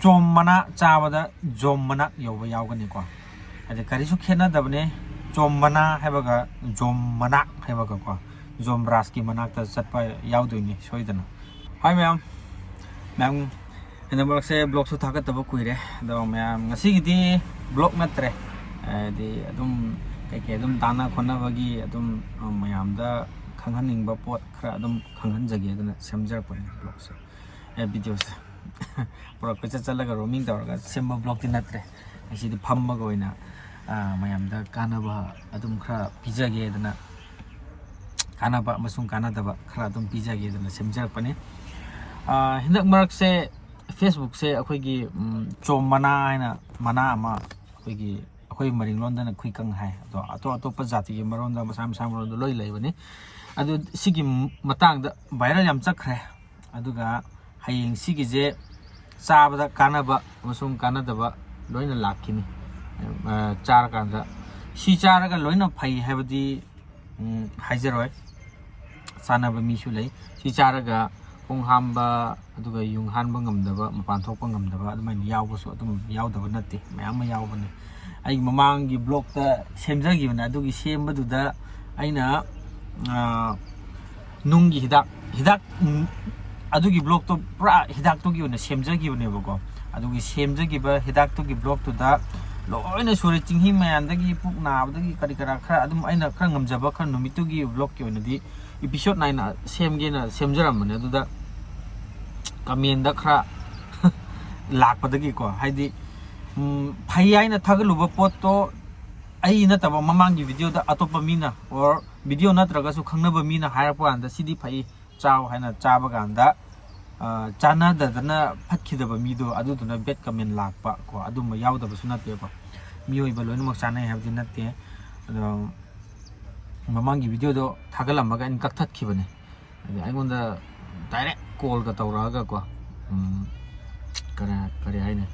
ꯆꯣꯝ ꯃꯅꯥ ꯆꯥꯕꯗ ꯖꯣꯝ ꯃꯅꯥ ꯌꯧꯕ ꯌꯥꯎꯒꯅꯤꯀꯣ ꯍꯥꯏꯗꯤ ꯀꯔꯤꯁꯨ ꯈꯦꯠꯅꯗꯕꯅꯦ ꯆꯣꯝ ꯃꯅꯥ ꯍꯥꯏꯕꯒ ꯖꯣꯝ ꯃꯅꯥ ꯍꯥꯏꯕꯒꯀꯣ ꯖꯣꯝ ꯔꯥꯖꯀꯤ ꯃꯅꯥꯛꯇ ꯆꯠꯄ ꯌꯥꯎꯗꯣꯏꯅꯤ ꯁꯣꯏꯗꯅ ꯍꯣꯏ ꯃꯌꯥꯝ ꯍꯟꯗꯛ ꯃꯔꯛꯁꯦ ꯕ꯭ꯂꯣꯛꯁꯨ ꯊꯥꯒꯠꯇꯕ ꯀꯨꯏꯔꯦ ꯑꯗꯣ ꯃꯌꯥꯝ ꯉꯁꯤꯒꯤꯗꯤ ꯕ꯭ꯂꯣꯛ ꯅꯠꯇ꯭ꯔꯦ ꯍꯥꯏꯗꯤ ꯑꯗꯨꯝ ꯀꯩꯀꯩ ꯑꯗꯨꯝ ꯇꯥꯟꯅ ꯈꯣꯠꯅꯕꯒꯤ ꯑꯗꯨꯝ ꯃꯌꯥꯝꯗ ꯈꯪꯍꯟꯅꯤꯡꯕ ꯄꯣꯠ ꯈꯔ ꯑꯗꯨꯝ ꯈꯪꯍꯟꯖꯒꯦ ꯑꯗꯨꯅ ꯁꯦꯝꯖꯔꯛꯄꯅꯦ ꯕ꯭ꯂꯣꯛꯁꯦ ꯚꯤꯗꯤꯑꯣꯁꯦ ꯄꯨꯔꯥ ꯀꯣꯏꯆꯠ ꯆꯠꯂꯒ ꯔꯣꯃꯤꯡ ꯇꯧꯔꯒ ꯁꯦꯝꯕ ꯕ꯭ꯂꯣꯛꯇꯤ ꯅꯠꯇ꯭ꯔꯦ ꯉꯁꯤꯗꯤ ꯐꯝꯃꯒ ꯑꯣꯏꯅ ꯃꯌꯥꯝꯗ ꯀꯥꯟꯅꯕ ꯑꯗꯨꯝ ꯈꯔ ꯄꯤꯖꯒꯦ ꯑꯗꯨꯅ ꯀꯥꯟꯅꯕ ꯑꯃꯁꯨꯡ ꯀꯥꯟꯅꯗꯕ ꯈꯔ ꯑꯗꯨꯝ ꯄꯤꯖꯒꯦ ꯑꯗꯨꯅ ꯁꯦꯝꯖꯔꯛꯄꯅꯦ ꯍꯟꯗꯛ ꯃꯔꯛꯁꯦ ꯐꯦꯁꯕꯨꯛꯁꯦ ꯑꯩꯈꯣꯏꯒꯤ ꯆꯣꯝ ꯃꯅꯥ ꯍꯥꯏꯅ ꯃꯅꯥ ꯑꯃ ꯑꯩꯈꯣꯏ ꯃꯔꯤꯡꯂꯣꯟꯗꯅ ꯈꯨꯏꯀꯪ ꯍꯥꯏ ꯑꯗꯣ ꯑꯇꯣꯞꯄ ꯖꯥꯇꯤꯒꯤ ꯃꯔꯣꯟꯗ ꯃꯁꯥ ꯃꯁꯥ ꯃꯔꯣꯟꯗ ꯂꯣꯏ ꯂꯩꯕꯅꯤ ꯑꯗꯨ ꯁꯤꯒꯤ ꯃꯇꯥꯡꯗ ꯚꯥꯏꯔꯦꯜ ꯌꯥꯝ ꯆꯠꯈ꯭ರೆ ꯑꯗꯨꯒ ꯍꯌꯦꯡ ꯁꯤꯒꯤꯁꯦ ꯆꯥꯕꯗ ꯀꯥꯟꯅꯕ ꯑꯃꯁꯨꯡ ꯀꯥꯟꯅꯗꯕ ꯂꯣꯏꯅ ꯂꯥꯛꯈꯤꯅꯤ ꯆꯥꯔꯀꯥꯟꯗ ꯁꯤ ꯆꯥꯔꯒ ꯂꯣꯏꯅ ꯐꯩ ꯍꯥꯏꯕꯗꯤ ꯍꯥꯏꯖꯔꯣꯏ ꯆꯥꯅꯕ ꯃꯤꯁꯨ ꯂꯩ ꯁꯤ ꯆꯥꯔꯒ ꯈꯣꯡ ꯍꯥꯝꯕ ꯑꯗꯨꯒ ꯌꯨꯡ ꯍꯥꯟꯕ ꯉꯝꯗꯕ ꯃꯄꯥꯟ ꯊꯣꯛꯄ ꯉꯝꯗꯕ ꯑꯗꯨꯃꯥꯏꯅ ꯌꯥꯎꯕꯁꯨ ꯑꯗꯨꯝ ꯌꯥꯎꯗꯕ ꯅꯠꯇꯦ ꯃꯌꯥꯝ ꯑꯃ ꯌꯥꯎꯕꯅꯦ ꯑꯩ ꯃꯃꯥꯡꯒꯤ ꯕ꯭ꯂꯣꯛꯇ ꯁꯦꯝꯖꯈꯤꯕꯅꯦ ꯑꯗꯨꯒꯤ ꯁꯦꯝꯕꯗꯨꯗ ꯑꯩꯅ ꯅꯨꯡꯒꯤ ꯍꯤꯗꯥꯛ ꯑꯗꯨꯒꯤ ꯕ꯭ꯂꯣꯛꯇꯣ ꯄꯨꯔꯥ ꯍꯤꯗꯥꯛꯇꯨꯒꯤ ꯑꯣꯏꯅ ꯁꯦꯝꯖꯈꯤꯕꯅꯦꯕꯀோ ꯑꯗꯨꯒꯤ ꯁꯦꯝꯖꯈꯤꯕ ꯍꯤꯗꯥꯛꯇꯨꯒꯤ ꯕ꯭ꯂꯣꯛꯇꯨꯗ ꯂꯣꯏꯅ ꯁꯨꯔꯦ ꯆꯤꯡꯍꯤ ꯃꯌꯥꯝꯗꯒꯤ ꯄꯨꯛ ꯅꯥꯕꯗꯒꯤ ꯀꯔꯤ ꯀꯔꯥ ꯈꯔ ꯑꯗꯨꯝ ꯑꯩꯅ ꯈꯔ ꯉꯝꯖꯕ ꯈꯔ ꯅꯨꯃꯤꯠꯇꯨꯒꯤ ꯕ꯭ꯂꯣꯛꯀꯤ ꯑꯣꯏꯅꯗꯤ ꯏꯄꯤꯁꯣꯠ 9 ꯁꯦꯝꯒꯦꯅ ꯁꯦꯝꯖꯔꯝꯕꯅꯦ ꯑꯗꯨꯗ ꯀꯃꯦꯟꯗ ꯈꯔ ꯂꯥꯛꯄꯗꯒꯤꯀꯣ ꯍꯥꯏꯗꯤ ꯐꯩ ꯍꯥꯏꯅ ꯊꯥꯒꯠꯂꯨꯕ ꯄꯣꯠꯇꯣ ꯑꯩ ꯅꯠꯇꯕ ꯃꯃꯥꯡꯒꯤ ꯚꯤꯗꯤꯑꯣꯗ ꯑꯇꯣꯞꯄ ꯃꯤꯅ ꯑꯣꯔ ꯚꯤꯗꯤꯑꯣ ꯅꯠꯇ꯭ꯔꯒꯁꯨ ꯈꯪꯅꯕ ꯃꯤꯅ ꯍꯥꯏꯔꯛꯄ ꯀꯥꯟꯗ ꯁꯤꯗꯤ ꯐꯩ ꯆꯥꯎ ꯍꯥꯏꯅ ꯆꯥꯕ ꯀꯥꯟꯗ ꯆꯥꯟꯅꯗꯗꯅ ꯐꯠꯈꯤꯗꯕ ꯃꯤꯗꯣ ꯑꯗꯨꯗꯨꯅ ꯕꯦꯠ ꯀꯃꯦꯟ ꯂꯥꯛꯄ ꯀꯣ ꯑꯗꯨꯝꯕ ꯌꯥꯎꯗꯕꯁꯨ ꯅꯠꯇꯦꯀꯣ ꯃꯤꯑꯣꯏꯕ ꯂꯣꯏꯅꯃꯛ ꯆꯥꯅꯩ ꯍꯥꯏꯕꯗꯤ ꯅꯠꯇꯦ ꯑꯗꯣ ꯃꯃꯥꯡꯒꯤ ꯚꯤꯗꯤꯑꯣꯗꯣ ꯊꯥꯒꯠꯂꯝꯃꯒ ꯑꯩꯅ ꯀꯛꯊꯠꯈꯤꯕꯅꯦ ꯍꯥꯏꯗꯤ ꯑꯩꯉꯣꯟꯗ ꯗꯥꯏꯔꯦꯛ ꯀꯣꯜꯒ ꯇꯧꯔꯛꯑꯒꯀꯣ ꯀꯔꯤ ꯍꯥꯏꯅꯤ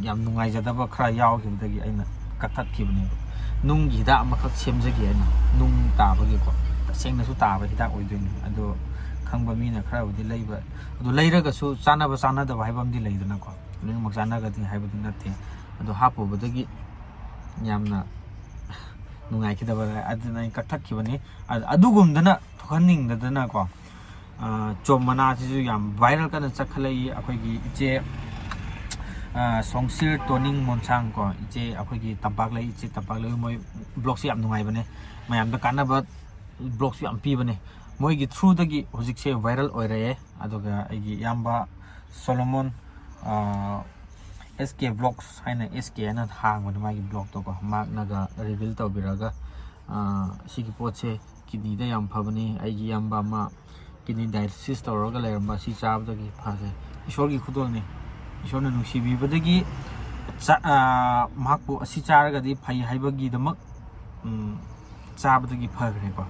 ꯌꯥꯝ ꯅꯨꯡꯉꯥꯏꯖꯗꯕ ꯈꯔ ꯌꯥꯎꯈꯤꯕꯗꯒꯤ ꯑꯩꯅ ꯀꯛꯊꯠꯈꯤꯕꯅꯦꯕ ꯅꯨꯡꯒꯤ ꯍꯤꯗꯥꯛ ꯑꯃꯈꯛ ꯁꯦꯝꯖꯒꯦ ꯑꯩꯅ ꯅꯨꯡ ꯇꯥꯕꯒꯤꯀꯣ ꯇꯁꯦꯡꯅꯁꯨ ꯇꯥꯕ ꯍꯤꯗꯥꯛ ꯑꯣꯏꯗꯣꯏꯅꯤ ꯑꯗꯣ ꯈꯪꯕ ꯃꯤꯅ ꯈꯔꯕꯨꯗꯤ ꯂꯩꯕ ꯑꯗꯨ ꯂꯩꯔꯒꯁꯨ ꯆꯥꯅꯕ ꯆꯥꯅꯗꯕ ꯍꯥꯏꯕ ꯑꯃꯗꯤ ꯂꯩꯗꯅꯀꯣ ꯂꯣꯏꯅꯃꯛ ꯆꯥꯅꯒꯗꯤ ꯍꯥꯏꯕꯗꯤ ꯅꯠꯇꯦ ꯑꯗꯣ ꯍꯥꯞꯄꯨꯕꯗꯒꯤ ꯌꯥꯝꯅ ꯅꯨꯡꯉꯥꯏꯈꯤꯗꯕ ꯑꯗꯨꯅ ꯑꯩ ꯀꯛꯊꯠꯈꯤꯕꯅꯤ ꯑꯗꯨꯒꯨꯝꯗꯅ ꯊꯣꯛꯍꯟꯅꯤꯡꯗꯗꯅꯀꯣ ꯆꯣꯝ ꯃꯅꯥꯁꯤꯁꯨ ꯌꯥꯝ ꯚꯥꯏꯔꯦꯜ ꯀꯟꯅ ꯆꯠꯈꯠꯂꯛꯏ ꯑꯩꯈꯣꯏꯒꯤ ꯏꯆꯦ ꯁꯣꯡꯁꯤꯔ ꯇꯣꯅꯤꯡ ꯃꯣꯟꯁꯥꯡ ꯀꯣ ꯏꯆꯦ ꯑꯩꯈꯣꯏꯒꯤ ꯇꯝꯄꯥꯛꯂꯩ ꯏꯆꯦ ꯇꯝꯄꯥꯛꯂꯩ ꯃꯣꯏ ꯕ꯭ꯂꯣꯛꯁꯦ ꯌꯥꯝ ꯅꯨꯡꯉꯥꯏꯕꯅꯦ ꯃꯌꯥꯝꯗ ꯀꯥꯟꯅꯕ ꯕ꯭ꯂꯣꯛꯁꯨ ꯌꯥꯝ ꯄꯤꯕꯅꯦ ꯃꯣꯏꯒꯤ ꯊ꯭ꯔꯨꯗꯒꯤ ꯍꯧꯖꯤꯛꯁꯦ ꯚꯥꯏꯔꯦꯜ ꯑꯣꯏꯔꯛꯑꯦ ꯑꯗꯨꯒ ꯑꯩꯒꯤ ꯏꯌꯥꯝꯕ ꯁꯣꯂꯣꯃꯣꯟ SK Vlogs ꯍꯥꯏꯅ SK ꯍꯥꯏꯅ ꯍꯥꯡꯕꯅꯦ ꯃꯥꯒꯤ ꯕ꯭ꯂꯣꯛꯇꯣꯀꯣ ꯃꯥꯛꯅꯒ ꯔꯤꯚꯤꯜ ꯇꯧꯕꯤꯔꯒ ꯁꯤꯒꯤ ꯄꯣꯠꯁꯦ ꯀꯤꯗꯅꯤꯗ ꯌꯥꯝ ꯐꯕꯅꯤ ꯑꯩꯒꯤ ꯏꯌꯥꯝꯕ ꯑꯃ ꯀꯤꯗꯅꯤ ꯗꯥꯏꯂꯤꯁꯤꯁ ꯇꯧꯔꯒ ꯂꯩꯔꯝꯕ ꯁꯤ ꯆꯥꯕꯗꯒꯤ ꯐꯈ꯭ꯔꯦ ꯏꯁꯣꯔꯒꯤ ꯈꯨꯗꯣꯜꯅꯤ ꯏꯁꯣꯔꯅ ꯅꯨꯡꯁꯤꯕꯤꯕꯗꯒꯤ ꯃꯍꯥꯛꯄꯨ ꯑꯁꯤ ꯆꯥꯔꯒꯗꯤ ꯐꯩ ꯍꯥꯏꯕꯒꯤꯗꯃꯛ ꯆꯥꯕꯗꯒꯤ ꯐꯈ꯭ꯔꯦꯀꯣ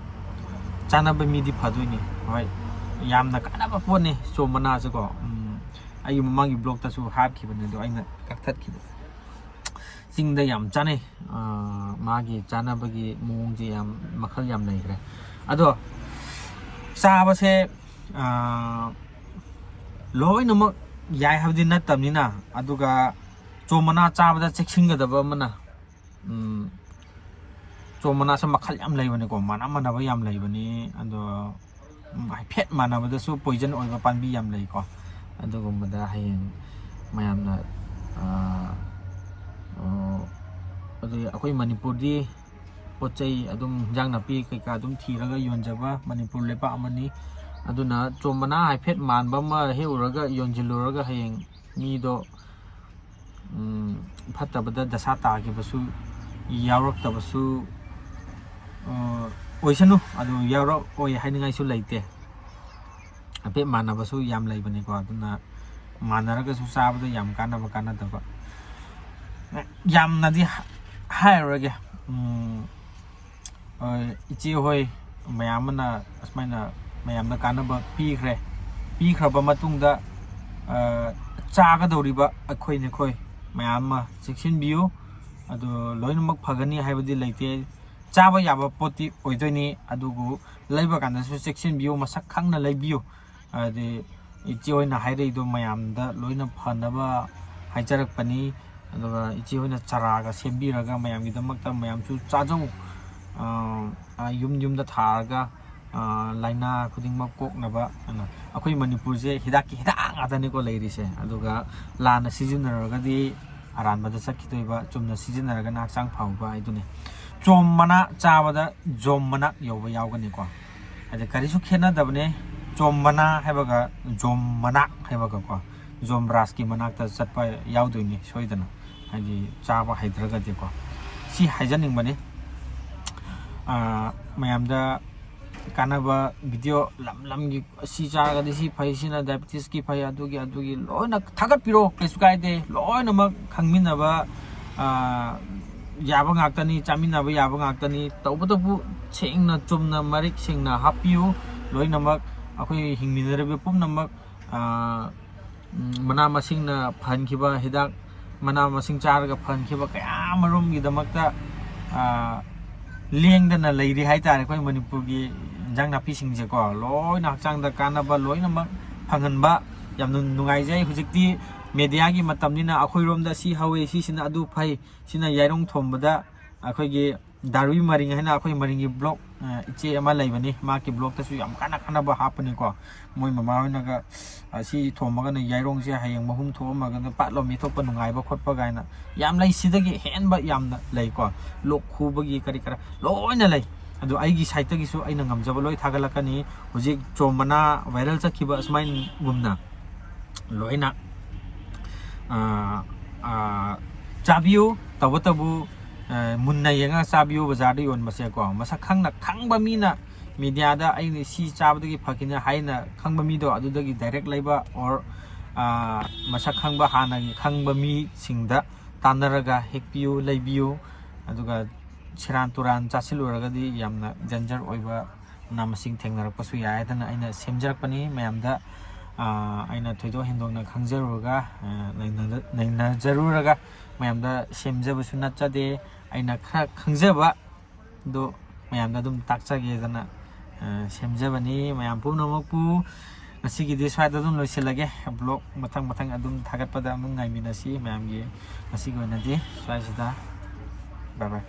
ꯆꯥꯅꯕ ꯃꯤꯗꯤ ꯐꯗꯣꯏꯅꯤ ꯍꯣꯏ ꯌꯥꯝꯅ ꯀꯥꯟꯅꯕ ꯄꯣꯠꯅꯤ ꯆꯣꯝ ꯃꯅꯥꯁꯨꯀꯣ ꯑꯩꯒꯤ ꯃꯃꯥꯡꯒꯤ ꯕ꯭ꯂꯣꯛꯇꯁꯨ ꯍꯥꯞꯈꯤꯕꯅꯦ ꯑꯗꯣ ꯑꯩꯅ ꯀꯛꯊꯠꯈꯤꯕ ꯆꯤꯡꯗ ꯌꯥꯝ ꯆꯥꯅꯩ ꯃꯥꯒꯤ ꯆꯥꯅꯕꯒꯤ ꯃꯑꯣꯡꯁꯦ ꯌꯥꯝ ꯃꯈꯜ ꯌꯥꯝ ꯂꯩꯈ꯭ꯔꯦ ꯑꯗꯣ ꯆꯥꯕꯁꯦ ꯂꯣꯏꯅꯃꯛ ꯌꯥꯏ ꯍꯥꯏꯕꯗꯤ ꯅꯠꯇꯕꯅꯤ나 ꯑꯗꯨꯒ ꯆꯣꯝ ꯃꯅꯥ ꯆꯥꯕꯗ ꯆꯦꯛꯁꯤꯟꯒꯗꯕ ꯑꯃꯅ ꯆꯣꯝ ꯃꯅꯥꯁꯦ ꯃꯈꯜ ꯌꯥꯝ ꯂꯩꯕꯅꯤꯀꯣ ꯃꯥꯟꯅꯕ ꯌꯥꯝ ꯂꯩꯕꯅꯤ ꯑꯗꯣ ꯍꯥꯏꯐꯦꯠ ꯃꯥꯟꯅꯕꯗꯁꯨ ꯄꯣꯏꯖꯟ ꯑꯣꯏꯕ ꯄꯥꯝꯕꯤ ꯌꯥꯝ ꯂꯩꯀꯣ ꯑꯗꯨꯒꯨꯝꯕꯗ ꯍꯌꯦꯡ ꯃꯌꯥꯝꯅ ꯑꯗꯨꯒ ꯑꯩꯈꯣꯏ ꯃꯅꯤꯄꯨꯔꯗꯤ ꯄꯣꯠ ꯆꯩ ꯑꯗꯨꯝ ꯍꯤꯟꯖꯥꯡ ꯅꯥꯄꯤ ꯀꯩꯀꯥ ꯑꯗꯨꯝ ꯊꯤꯔꯒ ꯌꯣꯟꯖꯕ ꯃꯅꯤꯄꯨꯔ ꯂꯩꯄꯥꯛ ꯑꯃꯅꯤ ꯑꯗꯨꯅ ꯆꯣꯝ ꯃꯅꯥ ꯍꯥꯏꯐꯦꯠ ꯃꯥꯟꯕ ꯑꯃ ꯍꯦꯛꯎꯔꯒ ꯌꯣꯟꯁꯤꯜꯂꯨꯔꯒ ꯍꯌꯦꯡ ꯃꯤꯗꯣ ꯐꯠꯇꯕꯗ ꯗꯁꯥ ꯇꯥꯈꯤꯕꯁꯨ ꯌꯥꯎꯔꯛꯇꯕꯁꯨ ꯑꯣꯏꯁꯅꯨ ꯑꯗꯨ ꯌꯥꯎꯔꯛꯑꯣꯏ ꯍꯥꯏꯅꯤꯡꯉꯥꯏꯁꯨ ꯂꯩꯇꯦ ꯍꯥꯏꯐꯦꯠ ꯃꯥꯟꯅꯕꯁꯨ ꯌꯥꯝ ꯂꯩꯕꯅꯤꯀꯣ ꯑꯗꯨꯅ ꯃꯥꯟꯅꯔꯒꯁꯨ ꯆꯥꯕꯗ ꯌꯥꯝ ꯀꯥꯟꯅꯕ ꯀꯥꯟꯅꯗꯕ ꯌꯥꯝꯅꯗꯤ ꯍꯥꯏꯔꯔꯣꯏꯒꯦ ꯏꯆꯦ ꯍꯣꯏ ꯃꯌꯥꯝ ꯑꯃꯅ ꯑꯁꯨꯃꯥꯏꯅ ꯃꯌꯥꯝꯅ ꯀꯥꯟꯅꯕ ꯄꯤꯈ꯭ꯔꯕ ꯃꯇꯨꯡꯗ ꯆꯥꯒꯗꯧꯔꯤꯕ ꯑꯩꯈꯣꯏ ꯃꯌꯥꯝ ꯑꯃ ꯆꯦꯛꯁꯤꯟꯕꯤꯌꯨ ꯑꯗꯣ ꯂꯣꯏꯅꯃꯛ ꯐꯒꯅꯤ ꯍꯥꯏꯕꯗꯤ ꯂꯩꯇꯦ ꯆꯥꯕ ꯌꯥꯕ ꯄꯣꯠꯇꯤ ꯑꯣꯏꯗꯣꯏꯅꯤ ꯑꯗꯨꯕꯨ ꯂꯩꯕ ꯀꯥꯟꯗꯁꯨ ꯆꯦꯛꯁꯤꯟꯕꯤꯌꯨ ꯃꯁꯛ ꯈꯪꯅ ꯂꯩꯕꯤꯌꯨ ꯍꯥꯏꯗꯤ ꯏꯆꯦ ꯍꯣꯏꯅ ꯍꯥꯏꯔꯛꯏꯗꯣ ꯃꯌꯥꯝꯗ ꯂꯣꯏꯅ ꯐꯅꯕ ꯍꯥꯏꯖꯔꯛꯄꯅꯤ ꯑꯗꯨꯒ ꯏꯆꯦ ꯍꯣꯏꯅ ꯆꯥꯔꯥꯒ ꯁꯦꯝꯕꯤꯔꯒ ꯃꯌꯥꯝꯒꯤꯗꯃꯛꯇ ꯃꯌꯥꯝꯁꯨ ꯆꯥꯖꯧ ꯌꯨꯝꯗ ꯊꯥꯔꯒ ꯂꯥꯏꯅꯥ ꯈꯨꯗꯤꯡꯃꯛ ꯀꯣꯛꯅꯕ ꯑꯩꯈꯣꯏ ꯃꯅꯤꯄꯨꯔꯁꯦ ꯍꯤꯗꯥꯛꯀꯤ ꯍꯤꯗꯥꯛ ꯉꯥꯛꯇꯅꯤꯀꯣ ꯂꯩꯔꯤꯁꯦ ꯑꯗꯨꯒ ꯂꯥꯟꯅ ꯁꯤꯖꯤꯟꯅꯔꯒꯗꯤ ꯑꯔꯥꯟꯕꯗ ꯆꯠꯈꯤꯗꯣꯏꯕ ꯆꯨꯝꯅ ꯁꯤꯖꯤꯟꯅꯔꯒꯅ ꯍꯛꯆꯥꯡ ꯐꯕ ꯍꯥꯏꯗꯨꯅꯤ ꯆꯣꯝ ꯃꯅꯥ ꯆꯥꯕꯗ ꯖꯣꯝ ꯃꯅꯥ ꯌꯧꯕ ꯌꯥꯎꯒꯅꯤꯀꯣ ꯍꯥꯏꯗꯤ ꯀꯔꯤꯁꯨ ꯈꯦꯠꯅꯗꯕꯅꯦ ꯆꯣꯝ ꯃꯅꯥ ꯍꯥꯏꯕꯒ ꯖꯣꯝ ꯃꯅꯥ ꯍꯥꯏꯕꯒꯀꯣ ꯖꯣꯝ ꯔꯥꯖꯀꯤ ꯃꯅꯥꯛꯇ ꯆꯠꯄ ꯌꯥꯎꯗꯣꯏꯅꯤ ꯁꯣꯏꯗꯅ ꯍꯥꯏꯗꯤ ꯆꯥꯕ ꯍꯩꯇ꯭ꯔꯒꯗꯤꯀꯣ ꯁꯤ ꯍꯥꯏꯖꯅꯤꯡꯕꯅꯤ ꯃꯌꯥꯝꯗ ꯀꯥꯟꯅꯕ ꯚꯤꯗꯤꯑꯣ ꯂꯝꯒꯤ ꯁꯤ ꯆꯥꯔꯒꯗꯤ ꯁꯤ ꯐꯩ ꯁꯤꯅ ꯗꯥꯏꯕꯦꯇꯤꯁꯀꯤ ꯐꯩ ꯑꯗꯨꯒꯤ ꯂꯣꯏꯅ ꯊꯥꯒꯠꯄꯤꯔꯣ ꯀꯩꯁꯨ ꯀꯥꯏꯗꯦ ꯂꯣꯏꯅꯃꯛ ꯈꯪꯃꯤꯟꯅꯕ ꯌꯥꯕ ꯉꯥꯛꯇꯅꯤ ꯆꯥꯃꯤꯟꯅꯕ ꯌꯥꯕ ꯉꯥꯛꯇꯅꯤ ꯇꯧꯕꯇꯕꯨ ꯁꯦꯡꯅ ꯆꯨꯝꯅ ꯃꯔꯤꯛ ꯁꯦꯡꯅ ꯍꯥꯞꯄꯤꯌꯨ ꯂꯣꯏꯅꯃꯛ ꯑꯩꯈꯣꯏ ꯍꯤꯡꯃꯤꯟꯅꯔꯤꯕ ꯄꯨꯝꯅꯃꯛ ꯃꯅꯥ ꯃꯁꯤꯡꯅ ꯐꯍꯟꯈꯤꯕ ꯍꯤꯗꯥꯛ ꯃꯅꯥ ꯃꯁꯤꯡ ꯆꯥꯔꯒ ꯐꯍꯟꯈꯤꯕ kaya ꯃꯔꯨꯝꯒꯤꯗꯃꯛꯇ ꯂꯦꯡꯗꯅ ꯂꯩꯔꯤ ꯍꯥꯏꯇꯥꯔꯦ ꯑꯩꯈꯣꯏ ꯃꯅꯤꯄꯨꯔꯒꯤ ꯏꯟꯖꯥꯡ ꯅꯥꯄꯤꯁꯤꯡꯁꯦꯀꯣ ꯂꯣꯏꯅ ꯍꯛꯆꯥꯡꯗ ꯀꯥꯟꯅꯕ ꯂꯣꯏꯅꯃꯛ ꯐꯪꯍꯟꯕ ꯌꯥꯝꯅ ꯅꯨꯡꯉꯥꯏꯖꯩ ꯍꯧꯖꯤꯛꯇꯤ ꯃꯦꯗꯤꯌꯥꯒꯤ ꯃꯇꯝꯅꯤꯅ ꯑꯩꯈꯣꯏꯔꯣꯝꯗ ꯁꯤ ꯍꯧꯋꯤ ꯁꯤꯁꯤꯅ ꯑꯗꯨ ꯐꯩ ꯁꯤꯅ ꯌꯥꯏꯔꯣꯡ ꯊꯣꯡꯕꯗ ꯑꯩꯈꯣꯏꯒꯤ ꯗꯥꯔꯋꯤ ꯃꯔꯤꯡ ꯍꯥꯏꯅ ꯑꯩꯈꯣꯏ ꯃꯔꯤꯡꯒꯤ ꯕ꯭ꯂꯣꯛ ꯏꯆꯦ ꯑꯃ ꯂꯩꯕꯅꯤ ꯃꯥꯒꯤ ꯕ꯭ꯂꯣꯛꯇꯁꯨ ꯌꯥꯝ ꯀꯥꯟꯅꯕ ꯍꯥꯞꯄꯅꯤꯀꯣ ꯃꯣꯏ ꯃꯃꯥ ꯍꯣꯏꯅꯒ ꯁꯤ ꯊꯣꯡꯕꯒꯅ ꯌꯥꯏꯔꯣꯡꯁꯦ ꯍꯌꯦꯡ ꯃꯍꯨꯝ ꯊꯣꯛꯑꯝꯃꯒꯅ ꯄꯥꯠꯂꯣꯝ ꯃꯤꯊꯣꯛꯄ ꯅꯨꯡꯉꯥꯏꯕ ꯈꯣꯠꯄ ꯀꯥꯏꯅ ꯌꯥꯝ ꯂꯩ ꯁꯤꯗꯒꯤ ꯍꯦꯟꯕ ꯌꯥꯝꯅ ꯂꯩꯀꯣ ꯂꯣꯛ ꯈꯨꯕꯒꯤ ꯀꯔꯤ ꯀꯔꯥ ꯂꯣꯏꯅ ꯂꯩ ꯑꯗꯨ ꯑꯩꯒꯤ ꯁꯥꯏꯠꯇꯒꯤꯁꯨ ꯑꯩꯅ ꯉꯝꯖꯕ ꯂꯣꯏ ꯊꯥꯒꯠꯂꯛꯀꯅꯤ ꯍꯧꯖꯤꯛ ꯆꯣꯝ ꯃꯅꯥ ꯚꯥꯏꯔꯦꯜ ꯆꯠꯈꯤꯕ ꯑꯁꯨꯃꯥꯏꯅꯒꯨꯝꯅ ꯂꯣꯏꯅ ꯆꯥꯕꯤꯌꯨ ꯇꯧꯕꯇꯕꯨ ꯃꯨꯟꯅ ꯌꯦꯡꯉꯒ ꯆꯥꯕꯤꯌꯨ ꯕꯖꯥꯔꯗ ꯌꯣꯟꯕꯁꯦꯀꯣ ꯃꯁꯛ ꯈꯪꯕ ꯃꯤꯅ ꯃꯤꯗꯤꯌꯥꯗ ꯑꯩꯅ ꯁꯤ ꯆꯥꯕꯗꯒꯤ ꯐꯈꯤꯅ ꯍꯥꯏꯅ ꯈꯪꯕ ꯃꯤꯗꯣ ꯑꯗꯨꯗꯒꯤ ꯗꯥꯏꯔꯦꯛ ꯂꯩꯕ ꯑꯣꯔ ꯃꯁꯛ ꯈꯪꯕ ꯍꯥꯟꯅꯒꯤ ꯈꯪꯕ ꯃꯤꯁꯤꯡꯗ ꯇꯥꯟꯅꯔꯒ ꯍꯦꯛꯄꯤꯌꯨ ꯂꯩꯕꯤꯌꯨ ꯑꯗꯨꯒ ꯁꯦꯔꯥꯟ ꯇꯨꯔꯥꯟ ꯆꯥꯁꯤꯜꯂꯨꯔꯒꯗꯤ ꯌꯥꯝꯅ ꯗꯦꯟꯖꯔ ꯑꯣꯏꯕ ꯃꯅꯥ ꯃꯁꯤꯡ ꯊꯦꯡꯅꯔꯛꯄꯁꯨ ꯌꯥꯏ ꯍꯥꯏꯗꯅ ꯑꯩꯅ ꯁꯦꯝꯖꯔꯛꯄꯅꯤ ꯃꯌꯥꯝꯗ ꯑꯩꯅ ꯊꯣꯏꯗꯣꯛ ꯍꯦꯟꯗꯣꯛꯅ ꯈꯪꯖꯔꯨꯔꯒ ꯅꯩꯅꯖꯔꯨꯔꯒ ꯃꯌꯥꯝꯗ ꯁꯦꯝꯖꯕꯁꯨ ꯅꯠꯆꯗꯦ ꯑꯩꯅ ꯈꯔ ꯈꯪꯖꯕ ꯑꯗꯨ ꯃꯌꯥꯝꯗ ꯑꯗꯨꯝ ꯇꯥꯛꯆꯒꯦꯗꯅ ꯁꯦꯝꯖꯕꯅꯤ ꯃꯌꯥꯝ ꯄꯨꯝꯅꯃꯛꯄꯨ ꯉꯁꯤꯒꯤꯗꯤ ꯁ꯭ꯋꯥꯏꯗ ꯑꯗꯨꯝ ꯂꯣꯏꯁꯤꯜꯂꯒꯦ ꯕ꯭ꯂꯣꯛ ꯃꯊꯪ ꯑꯗꯨꯝ ꯊꯥꯒꯠꯄꯗ ꯑꯃꯨꯛ ꯉꯥꯏꯃꯤꯟꯅꯁꯤ ꯃꯌꯥꯝꯒꯤ ꯉꯁꯤꯒꯤ ꯑꯣꯏꯅꯗꯤ ꯁ꯭ꯋꯥꯏꯁꯤꯗ ꯕꯥꯏ ꯕꯥꯏ